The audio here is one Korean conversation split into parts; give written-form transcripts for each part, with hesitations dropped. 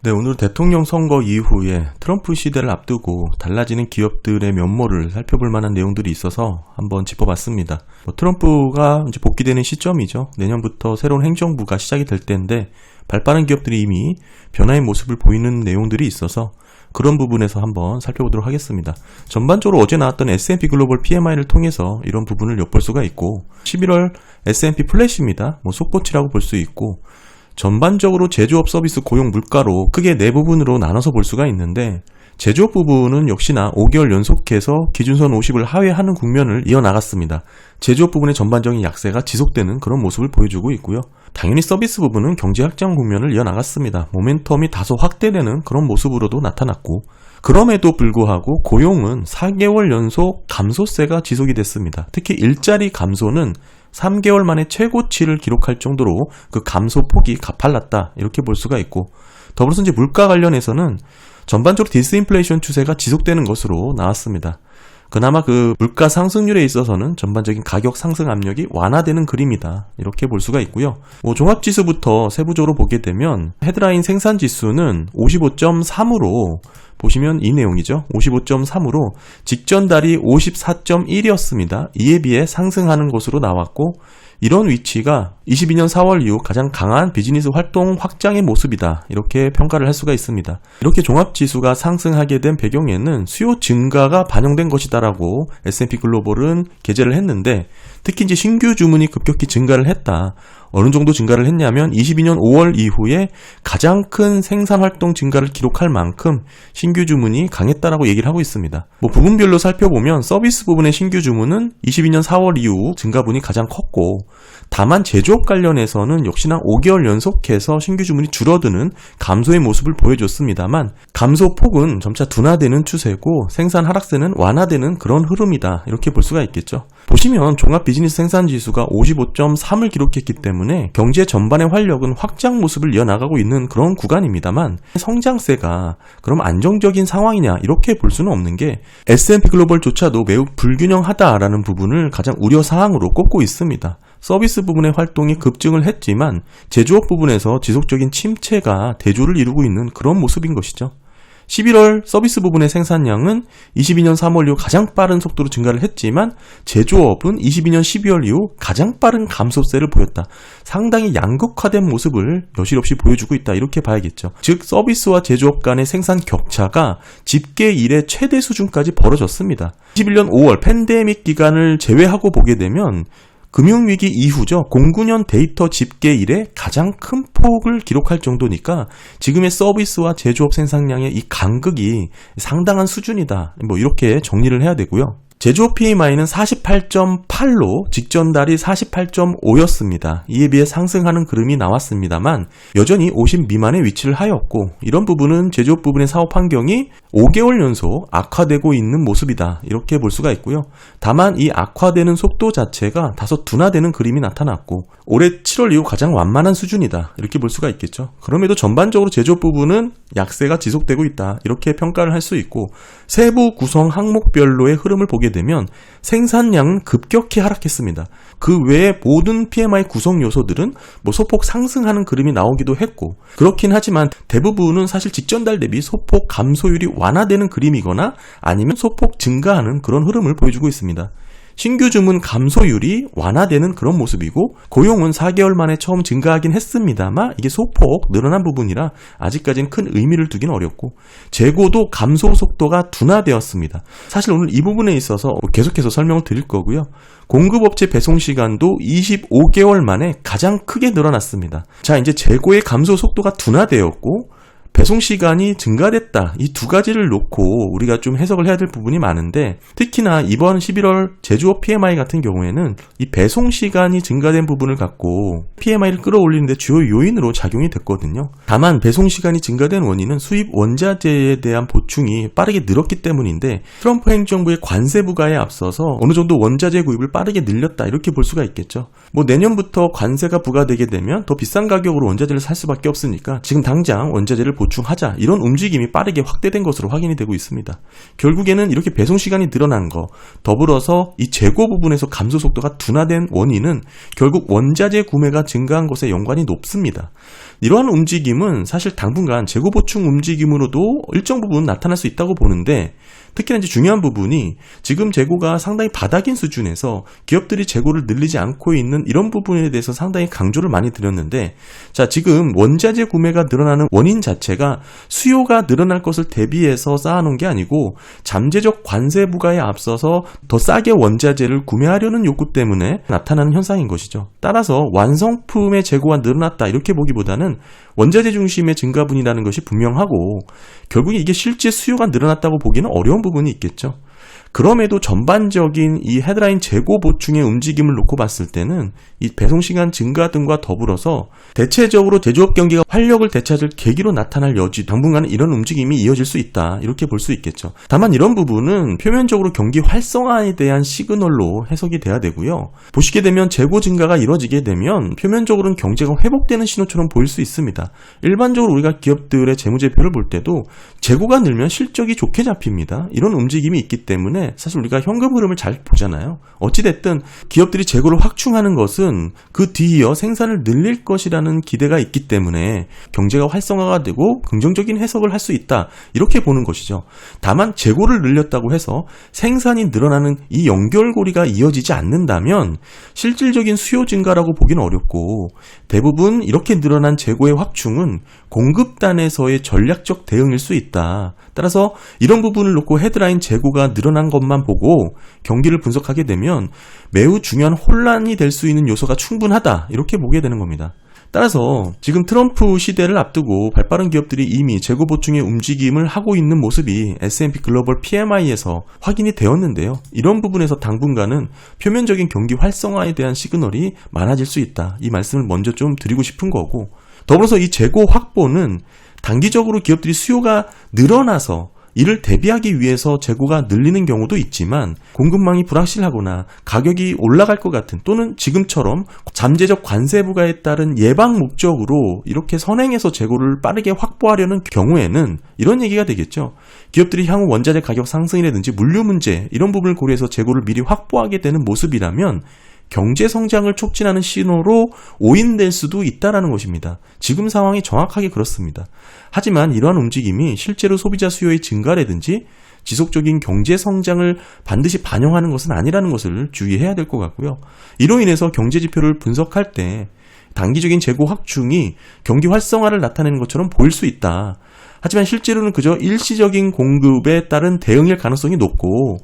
네, 오늘 대통령 선거 이후에 트럼프 시대를 앞두고 달라지는 기업들의 면모를 살펴볼 만한 내용들이 있어서 한번 짚어봤습니다. 트럼프가 이제 복귀되는 시점이죠. 내년부터 새로운 행정부가 시작이 될 때인데 발빠른 기업들이 이미 변화의 모습을 보이는 내용들이 있어서 그런 부분에서 한번 살펴보도록 하겠습니다. 전반적으로 어제 나왔던 S&P 글로벌 PMI를 통해서 이런 부분을 엿볼 수가 있고 11월 S&P 플래시입니다. 속보치라고 볼 수 있고 전반적으로 제조업 서비스 고용 물가로 크게 네 부분으로 나눠서 볼 수가 있는데 제조업 부분은 역시나 5개월 연속해서 기준선 50을 하회하는 국면을 이어나갔습니다. 제조업 부분의 전반적인 약세가 지속되는 그런 모습을 보여주고 있고요. 당연히 서비스 부분은 경제 확장 국면을 이어나갔습니다. 모멘텀이 다소 확대되는 그런 모습으로도 나타났고 그럼에도 불구하고 고용은 4개월 연속 감소세가 지속이 됐습니다. 특히 일자리 감소는 3개월 만에 최고치를 기록할 정도로 그 감소폭이 가팔랐다 이렇게 볼 수가 있고 더불어서 이제 물가 관련해서는 전반적으로 디스인플레이션 추세가 지속되는 것으로 나왔습니다. 그나마 그 물가 상승률에 있어서는 전반적인 가격 상승 압력이 완화되는 그림이다 이렇게 볼 수가 있고요. 종합지수부터 세부적으로 보게 되면 헤드라인 생산지수는 55.3으로 보시면 이 내용이죠. 55.3으로 직전 달이 54.1이었습니다. 이에 비해 상승하는 것으로 나왔고 이런 위치가 22년 4월 이후 가장 강한 비즈니스 활동 확장의 모습이다. 이렇게 평가를 할 수가 있습니다. 이렇게 종합지수가 상승하게 된 배경에는 수요 증가가 반영된 것이다라고 S&P 글로벌은 게재를 했는데 특히 이제 신규 주문이 급격히 증가를 했다. 어느 정도 증가를 했냐면 22년 5월 이후에 가장 큰 생산활동 증가를 기록할 만큼 신규 주문이 강했다라고 얘기를 하고 있습니다. 부분별로 살펴보면 서비스 부분의 신규 주문은 22년 4월 이후 증가분이 가장 컸고 다만 제조업 관련해서는 역시나 5개월 연속해서 신규 주문이 줄어드는 감소의 모습을 보여줬습니다만 감소폭은 점차 둔화되는 추세고 생산 하락세는 완화되는 그런 흐름이다 이렇게 볼 수가 있겠죠. 보시면 종합 비즈니스 생산 지수가 55.3을 기록했기 때문에 경제 전반의 활력은 확장 모습을 이어나가고 있는 그런 구간입니다만 성장세가 그럼 안정적인 상황이냐 이렇게 볼 수는 없는 게 S&P 글로벌조차도 매우 불균형하다라는 부분을 가장 우려사항으로 꼽고 있습니다. 서비스 부분의 활동이 급증을 했지만 제조업 부분에서 지속적인 침체가 대조를 이루고 있는 그런 모습인 것이죠. 11월 서비스 부분의 생산량은 22년 3월 이후 가장 빠른 속도로 증가를 했지만 제조업은 22년 12월 이후 가장 빠른 감소세를 보였다. 상당히 양극화된 모습을 여실없이 보여주고 있다. 이렇게 봐야겠죠. 즉 서비스와 제조업 간의 생산 격차가 집계 이래 최대 수준까지 벌어졌습니다. 21년 5월 팬데믹 기간을 제외하고 보게 되면 금융위기 이후죠. 09년 데이터 집계 이래 가장 큰 폭을 기록할 정도니까 지금의 서비스와 제조업 생산량의 이 간극이 상당한 수준이다. 이렇게 정리를 해야 되고요. 제조업 PMI는 48.8로 직전 달이 48.5였습니다. 이에 비해 상승하는 그림이 나왔습니다만 여전히 50 미만의 위치를 하였고 이런 부분은 제조업 부분의 사업 환경이 5개월 연속 악화되고 있는 모습이다. 이렇게 볼 수가 있고요. 다만 이 악화되는 속도 자체가 다소 둔화되는 그림이 나타났고 올해 7월 이후 가장 완만한 수준이다. 이렇게 볼 수가 있겠죠. 그럼에도 전반적으로 제조업 부분은 약세가 지속되고 있다. 이렇게 평가를 할 수 있고 세부 구성 항목별로의 흐름을 보게 되면 생산량은 급격히 하락했습니다. 그 외에 모든 PMI 구성 요소들은 소폭 상승하는 그림이 나오기도 했고 그렇긴 하지만 대부분은 사실 직전 달 대비 소폭 감소율이 완화되는 그림이거나 아니면 소폭 증가하는 그런 흐름을 보여주고 있습니다. 신규 주문 감소율이 완화되는 그런 모습이고 고용은 4개월 만에 처음 증가하긴 했습니다만 이게 소폭 늘어난 부분이라 아직까지는 큰 의미를 두기는 어렵고 재고도 감소 속도가 둔화되었습니다. 사실 오늘 이 부분에 있어서 계속해서 설명을 드릴 거고요. 공급업체 배송 시간도 25개월 만에 가장 크게 늘어났습니다. 자, 이제 재고의 감소 속도가 둔화되었고 배송 시간이 증가됐다. 이 두 가지를 놓고 우리가 좀 해석을 해야 될 부분이 많은데 특히나 이번 11월 제조업 PMI 같은 경우에는 이 배송 시간이 증가된 부분을 갖고 PMI를 끌어올리는데 주요 요인으로 작용이 됐거든요. 다만 배송 시간이 증가된 원인은 수입 원자재에 대한 보충이 빠르게 늘었기 때문인데 트럼프 행정부의 관세 부과에 앞서서 어느 정도 원자재 구입을 빠르게 늘렸다. 이렇게 볼 수가 있겠죠. 내년부터 관세가 부과되게 되면 더 비싼 가격으로 원자재를 살 수밖에 없으니까 지금 당장 원자재를 보충하자 이런 움직임이 빠르게 확대된 것으로 확인이 되고 있습니다. 결국에는 이렇게 배송 시간이 늘어난 거 더불어서 이 재고 부분에서 감소 속도가 둔화된 원인은 결국 원자재 구매가 증가한 것에 연관이 높습니다. 이러한 움직임은 사실 당분간 재고 보충 움직임으로도 일정 부분 나타날 수 있다고 보는데, 특히나 이제 중요한 부분이 지금 재고가 상당히 바닥인 수준에서 기업들이 재고를 늘리지 않고 있는 이런 부분에 대해서 상당히 강조를 많이 드렸는데, 자, 지금 원자재 구매가 늘어나는 원인 자체가 수요가 늘어날 것을 대비해서 쌓아놓은 게 아니고 잠재적 관세 부과에 앞서서 더 싸게 원자재를 구매하려는 욕구 때문에 나타나는 현상인 것이죠. 따라서 완성품의 재고가 늘어났다 이렇게 보기보다는 원자재 중심의 증가분이라는 것이 분명하고, 결국에 이게 실제 수요가 늘어났다고 보기는 어려운 부분이 있겠죠. 그럼에도 전반적인 이 헤드라인 재고 보충의 움직임을 놓고 봤을 때는 이 배송시간 증가 등과 더불어서 대체적으로 제조업 경기가 활력을 되찾을 계기로 나타날 여지, 당분간은 이런 움직임이 이어질 수 있다 이렇게 볼 수 있겠죠. 다만 이런 부분은 표면적으로 경기 활성화에 대한 시그널로 해석이 돼야 되고요. 보시게 되면 재고 증가가 이뤄지게 되면 표면적으로는 경제가 회복되는 신호처럼 보일 수 있습니다. 일반적으로 우리가 기업들의 재무제표를 볼 때도 재고가 늘면 실적이 좋게 잡힙니다. 이런 움직임이 있기 때문에 사실 우리가 현금 흐름을 잘 보잖아요. 어찌됐든 기업들이 재고를 확충하는 것은 그 뒤이어 생산을 늘릴 것이라는 기대가 있기 때문에 경제가 활성화가 되고 긍정적인 해석을 할 수 있다 이렇게 보는 것이죠. 다만 재고를 늘렸다고 해서 생산이 늘어나는 이 연결고리가 이어지지 않는다면 실질적인 수요 증가라고 보기는 어렵고, 대부분 이렇게 늘어난 재고의 확충은 공급단에서의 전략적 대응일 수 있다. 따라서 이런 부분을 놓고 헤드라인 재고가 늘어난 것만 보고 경기를 분석하게 되면 매우 중요한 혼란이 될 수 있는 요소가 충분하다 이렇게 보게 되는 겁니다. 따라서 지금 트럼프 시대를 앞두고 발빠른 기업들이 이미 재고 보충의 움직임을 하고 있는 모습이 S&P 글로벌 PMI에서 확인이 되었는데요. 이런 부분에서 당분간은 표면적인 경기 활성화에 대한 시그널이 많아질 수 있다. 이 말씀을 먼저 좀 드리고 싶은 거고, 더불어서 이 재고 확보는 단기적으로 기업들이 수요가 늘어나서 이를 대비하기 위해서 재고가 늘리는 경우도 있지만, 공급망이 불확실하거나 가격이 올라갈 것 같은, 또는 지금처럼 잠재적 관세 부과에 따른 예방 목적으로 이렇게 선행해서 재고를 빠르게 확보하려는 경우에는 이런 얘기가 되겠죠. 기업들이 향후 원자재 가격 상승이라든지 물류 문제 이런 부분을 고려해서 재고를 미리 확보하게 되는 모습이라면 경제 성장을 촉진하는 신호로 오인될 수도 있다는 것입니다. 지금 상황이 정확하게 그렇습니다. 하지만 이러한 움직임이 실제로 소비자 수요의 증가라든지 지속적인 경제 성장을 반드시 반영하는 것은 아니라는 것을 주의해야 될 것 같고요. 이로 인해서 경제 지표를 분석할 때 단기적인 재고 확충이 경기 활성화를 나타내는 것처럼 보일 수 있다. 하지만 실제로는 그저 일시적인 공급에 따른 대응일 가능성이 높고,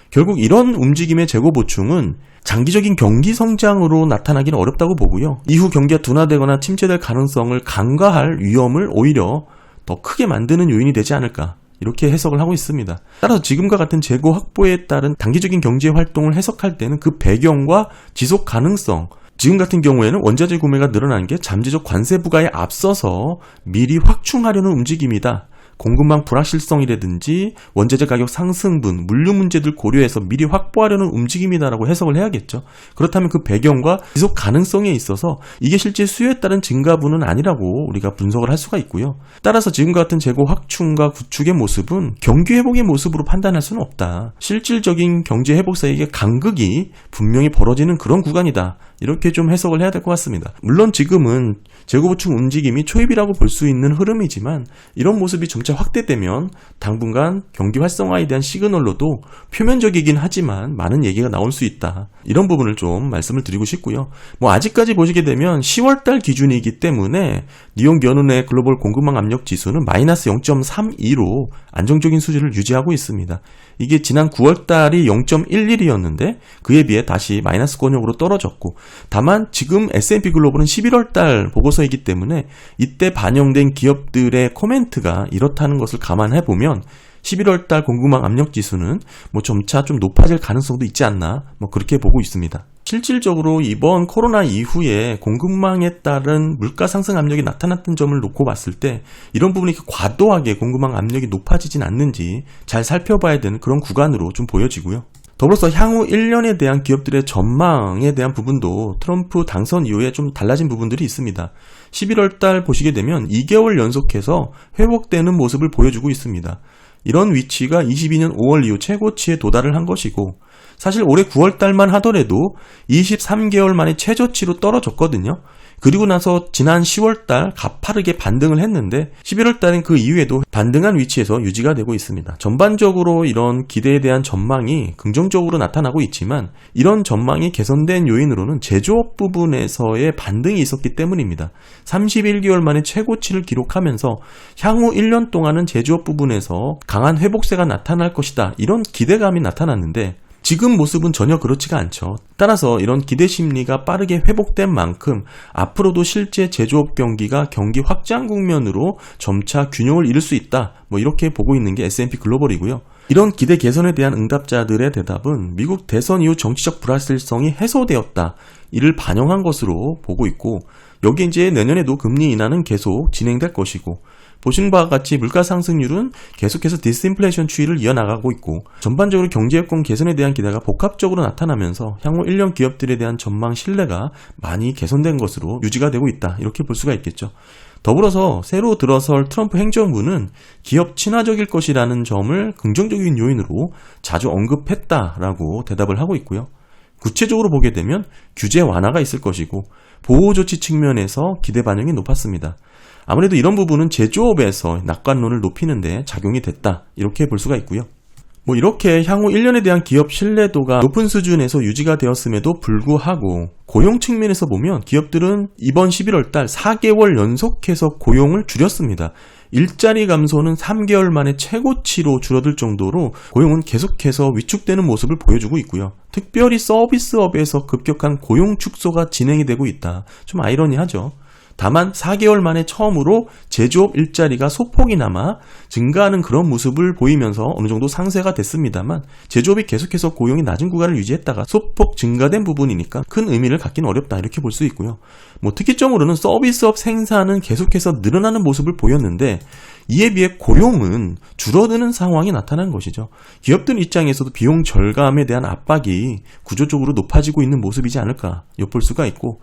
결국 이런 움직임의 재고 보충은 장기적인 경기 성장으로 나타나기는 어렵다고 보고요. 이후 경기가 둔화되거나 침체될 가능성을 간과할 위험을 오히려 더 크게 만드는 요인이 되지 않을까, 이렇게 해석을 하고 있습니다. 따라서 지금과 같은 재고 확보에 따른 단기적인 경제 활동을 해석할 때는 그 배경과 지속 가능성, 지금 같은 경우에는 원자재 구매가 늘어나는 게 잠재적 관세 부과에 앞서서 미리 확충하려는 움직임이다. 공급망 불확실성이라든지 원자재 가격 상승분, 물류 문제들 고려해서 미리 확보하려는 움직임이다라고 해석을 해야겠죠. 그렇다면 그 배경과 지속 가능성에 있어서 이게 실제 수요에 따른 증가분은 아니라고 우리가 분석을 할 수가 있고요. 따라서 지금과 같은 재고 확충과 구축의 모습은 경기 회복의 모습으로 판단할 수는 없다. 실질적인 경제 회복 사이의 간극이 분명히 벌어지는 그런 구간이다. 이렇게 좀 해석을 해야 될 것 같습니다. 물론 지금은 재고 보충 움직임이 초입이라고 볼 수 있는 흐름이지만, 이런 모습이 점차 확대되면 당분간 경기 활성화에 대한 시그널로도 표면적이긴 하지만 많은 얘기가 나올 수 있다. 이런 부분을 좀 말씀을 드리고 싶고요. 아직까지 보시게 되면 10월달 기준이기 때문에 뉴욕 연은의 글로벌 공급망 압력 지수는 마이너스 0.32로 안정적인 수준을 유지하고 있습니다. 이게 지난 9월달이 0.11이었는데 그에 비해 다시 마이너스 권역으로 떨어졌고, 다만 지금 S&P 글로벌은 11월달 보고서이기 때문에 이때 반영된 기업들의 코멘트가 이렇다는 것을 감안해보면 11월달 공급망 압력지수는 점차 좀 높아질 가능성도 있지 않나 그렇게 보고 있습니다. 실질적으로 이번 코로나 이후에 공급망에 따른 물가 상승 압력이 나타났던 점을 놓고 봤을 때 이런 부분이 과도하게 공급망 압력이 높아지진 않는지 잘 살펴봐야 되는 그런 구간으로 좀 보여지고요. 더불어서 향후 1년에 대한 기업들의 전망에 대한 부분도 트럼프 당선 이후에 좀 달라진 부분들이 있습니다. 11월 달 보시게 되면 2개월 연속해서 회복되는 모습을 보여주고 있습니다. 이런 위치가 22년 5월 이후 최고치에 도달을 한 것이고, 사실 올해 9월 달만 하더라도 23개월 만에 최저치로 떨어졌거든요. 그리고 나서 지난 10월 달 가파르게 반등을 했는데 11월 달엔 그 이후에도 반등한 위치에서 유지가 되고 있습니다. 전반적으로 이런 기대에 대한 전망이 긍정적으로 나타나고 있지만, 이런 전망이 개선된 요인으로는 제조업 부분에서의 반등이 있었기 때문입니다. 31개월 만에 최고치를 기록하면서 향후 1년 동안은 제조업 부분에서 강한 회복세가 나타날 것이다, 이런 기대감이 나타났는데 지금 모습은 전혀 그렇지가 않죠. 따라서 이런 기대 심리가 빠르게 회복된 만큼 앞으로도 실제 제조업 경기가 경기 확장 국면으로 점차 균형을 이룰 수 있다, 이렇게 보고 있는 게 S&P 글로벌이고요. 이런 기대 개선에 대한 응답자들의 대답은 미국 대선 이후 정치적 불확실성이 해소되었다, 이를 반영한 것으로 보고 있고, 여기 이제 내년에도 금리 인하는 계속 진행될 것이고, 보시는 바와 같이 물가 상승률은 계속해서 디스인플레이션 추이를 이어나가고 있고, 전반적으로 경제 여건 개선에 대한 기대가 복합적으로 나타나면서 향후 1년 기업들에 대한 전망 신뢰가 많이 개선된 것으로 유지가 되고 있다, 이렇게 볼 수가 있겠죠. 더불어서 새로 들어설 트럼프 행정부는 기업 친화적일 것이라는 점을 긍정적인 요인으로 자주 언급했다라고 대답을 하고 있고요. 구체적으로 보게 되면 규제 완화가 있을 것이고, 보호조치 측면에서 기대 반영이 높았습니다. 아무래도 이런 부분은 제조업에서 낙관론을 높이는 데 작용이 됐다, 이렇게 볼 수가 있고요. 이렇게 향후 1년에 대한 기업 신뢰도가 높은 수준에서 유지가 되었음에도 불구하고 고용 측면에서 보면 기업들은 이번 11월 달 4개월 연속해서 고용을 줄였습니다. 일자리 감소는 3개월 만에 최고치로 줄어들 정도로 고용은 계속해서 위축되는 모습을 보여주고 있고요. 특별히 서비스업에서 급격한 고용 축소가 진행이 되고 있다. 좀 아이러니하죠. 다만 4개월 만에 처음으로 제조업 일자리가 소폭이나마 증가하는 그런 모습을 보이면서 어느 정도 상쇄가 됐습니다만, 제조업이 계속해서 고용이 낮은 구간을 유지했다가 소폭 증가된 부분이니까 큰 의미를 갖기는 어렵다, 이렇게 볼 수 있고요. 특이점으로는 서비스업 생산은 계속해서 늘어나는 모습을 보였는데, 이에 비해 고용은 줄어드는 상황이 나타난 것이죠. 기업들 입장에서도 비용 절감에 대한 압박이 구조적으로 높아지고 있는 모습이지 않을까 엿볼 수가 있고,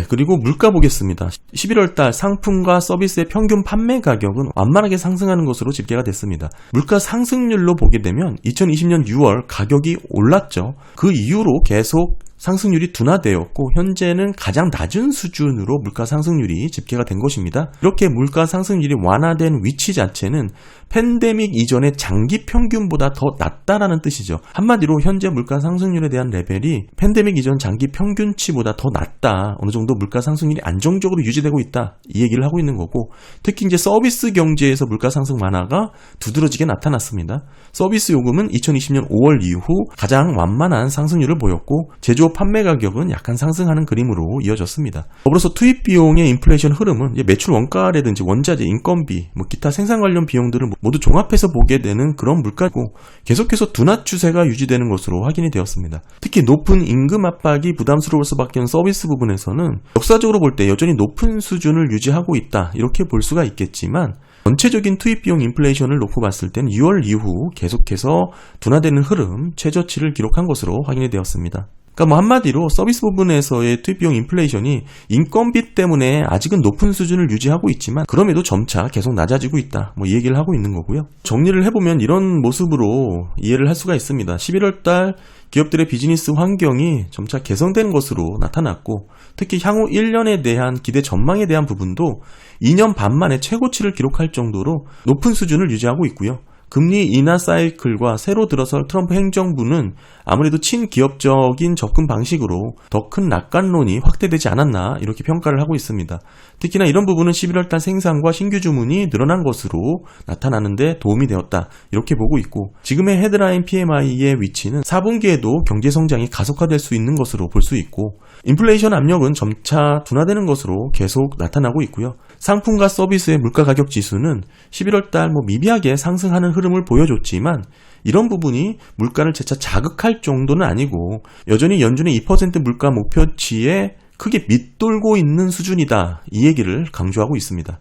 그리고 물가 보겠습니다. 11월 달 상품과 서비스의 평균 판매 가격은 완만하게 상승하는 것으로 집계가 됐습니다. 물가 상승률로 보게 되면 2020년 6월 가격이 올랐죠. 그 이후로 계속 상승률이 둔화되었고, 현재는 가장 낮은 수준으로 물가 상승률이 집계가 된 것입니다. 이렇게 물가 상승률이 완화된 위치 자체는 팬데믹 이전의 장기 평균보다 더 낮다라는 뜻이죠. 한마디로 현재 물가 상승률에 대한 레벨이 팬데믹 이전 장기 평균치보다 더 낮다, 어느 정도 물가 상승률이 안정적으로 유지되고 있다, 이 얘기를 하고 있는 거고, 특히 이제 서비스 경제에서 물가 상승 완화가 두드러지게 나타났습니다. 서비스 요금은 2020년 5월 이후 가장 완만한 상승률을 보였고, 제조업 판매 가격은 약간 상승하는 그림으로 이어졌습니다. 더불어서 투입 비용의 인플레이션 흐름은 매출 원가라든지 원자재, 인건비, 기타 생산 관련 비용들을 모두 종합해서 보게 되는 그런 물가고, 계속해서 둔화 추세가 유지되는 것으로 확인이 되었습니다. 특히 높은 임금 압박이 부담스러울 수밖에 없는 서비스 부분에서는 역사적으로 볼 때 여전히 높은 수준을 유지하고 있다, 이렇게 볼 수가 있겠지만, 전체적인 투입 비용 인플레이션을 놓고 봤을 땐 6월 이후 계속해서 둔화되는 흐름, 최저치를 기록한 것으로 확인이 되었습니다. 그러니까 한마디로 서비스 부분에서의 투입 비용 인플레이션이 인건비 때문에 아직은 높은 수준을 유지하고 있지만, 그럼에도 점차 계속 낮아지고 있다, 이 얘기를 하고 있는 거고요. 정리를 해보면 이런 모습으로 이해를 할 수가 있습니다. 11월 달 기업들의 비즈니스 환경이 점차 개선된 것으로 나타났고, 특히 향후 1년에 대한 기대 전망에 대한 부분도 2년 반 만에 최고치를 기록할 정도로 높은 수준을 유지하고 있고요. 금리 인하 사이클과 새로 들어설 트럼프 행정부는 아무래도 친기업적인 접근 방식으로 더 큰 낙관론이 확대되지 않았나, 이렇게 평가를 하고 있습니다. 특히나 이런 부분은 11월 달 생산과 신규 주문이 늘어난 것으로 나타나는 데 도움이 되었다, 이렇게 보고 있고, 지금의 헤드라인 PMI의 위치는 4분기에도 경제 성장이 가속화될 수 있는 것으로 볼 수 있고, 인플레이션 압력은 점차 둔화되는 것으로 계속 나타나고 있고요. 상품과 서비스의 물가 가격 지수는 11월 달 미비하게 상승하는 흐름을 보여줬지만, 이런 부분이 물가를 재차 자극할 정도는 아니고 여전히 연준의 2% 물가 목표치에 크게 밑돌고 있는 수준이다, 이 얘기를 강조하고 있습니다.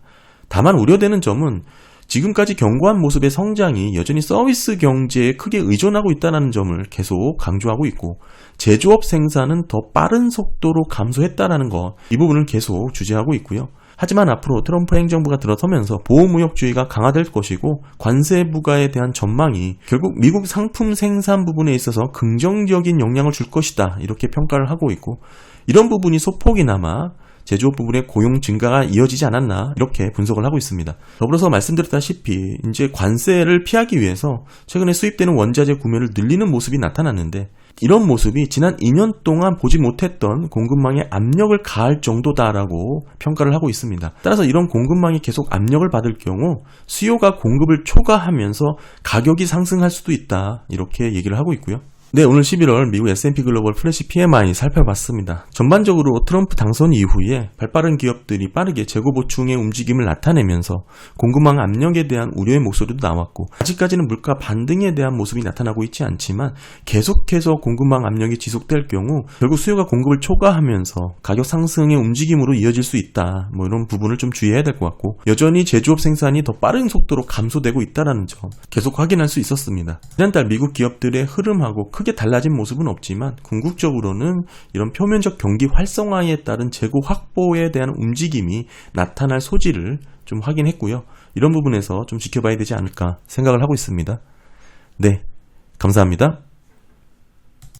다만 우려되는 점은 지금까지 견고한 모습의 성장이 여전히 서비스 경제에 크게 의존하고 있다는 점을 계속 강조하고 있고, 제조업 생산은 더 빠른 속도로 감소했다는 것, 이 부분을 계속 주제하고 있고요. 하지만 앞으로 트럼프 행정부가 들어서면서 보호무역주의가 강화될 것이고, 관세 부과에 대한 전망이 결국 미국 상품 생산 부분에 있어서 긍정적인 영향을 줄 것이다, 이렇게 평가를 하고 있고, 이런 부분이 소폭이나마 제조업 부분의 고용 증가가 이어지지 않았나, 이렇게 분석을 하고 있습니다. 더불어서 말씀드렸다시피 이제 관세를 피하기 위해서 최근에 수입되는 원자재 구매를 늘리는 모습이 나타났는데, 이런 모습이 지난 2년 동안 보지 못했던 공급망에 압력을 가할 정도다라고 평가를 하고 있습니다. 따라서 이런 공급망이 계속 압력을 받을 경우 수요가 공급을 초과하면서 가격이 상승할 수도 있다, 이렇게 얘기를 하고 있고요. 네, 오늘 11월 미국 S&P 글로벌 플래시 PMI 살펴봤습니다. 전반적으로 트럼프 당선 이후에 발빠른 기업들이 빠르게 재고 보충의 움직임을 나타내면서 공급망 압력에 대한 우려의 목소리도 나왔고, 아직까지는 물가 반등에 대한 모습이 나타나고 있지 않지만 계속해서 공급망 압력이 지속될 경우 결국 수요가 공급을 초과하면서 가격 상승의 움직임으로 이어질 수 있다, 이런 부분을 좀 주의해야 될 것 같고, 여전히 제조업 생산이 더 빠른 속도로 감소되고 있다는 점 계속 확인할 수 있었습니다. 지난달 미국 기업들의 흐름하고 크게 달라진 모습은 없지만 궁극적으로는 이런 표면적 경기 활성화에 따른 재고 확보에 대한 움직임이 나타날 소지를 좀 확인했고요. 이런 부분에서 좀 지켜봐야 되지 않을까 생각을 하고 있습니다. 네, 감사합니다.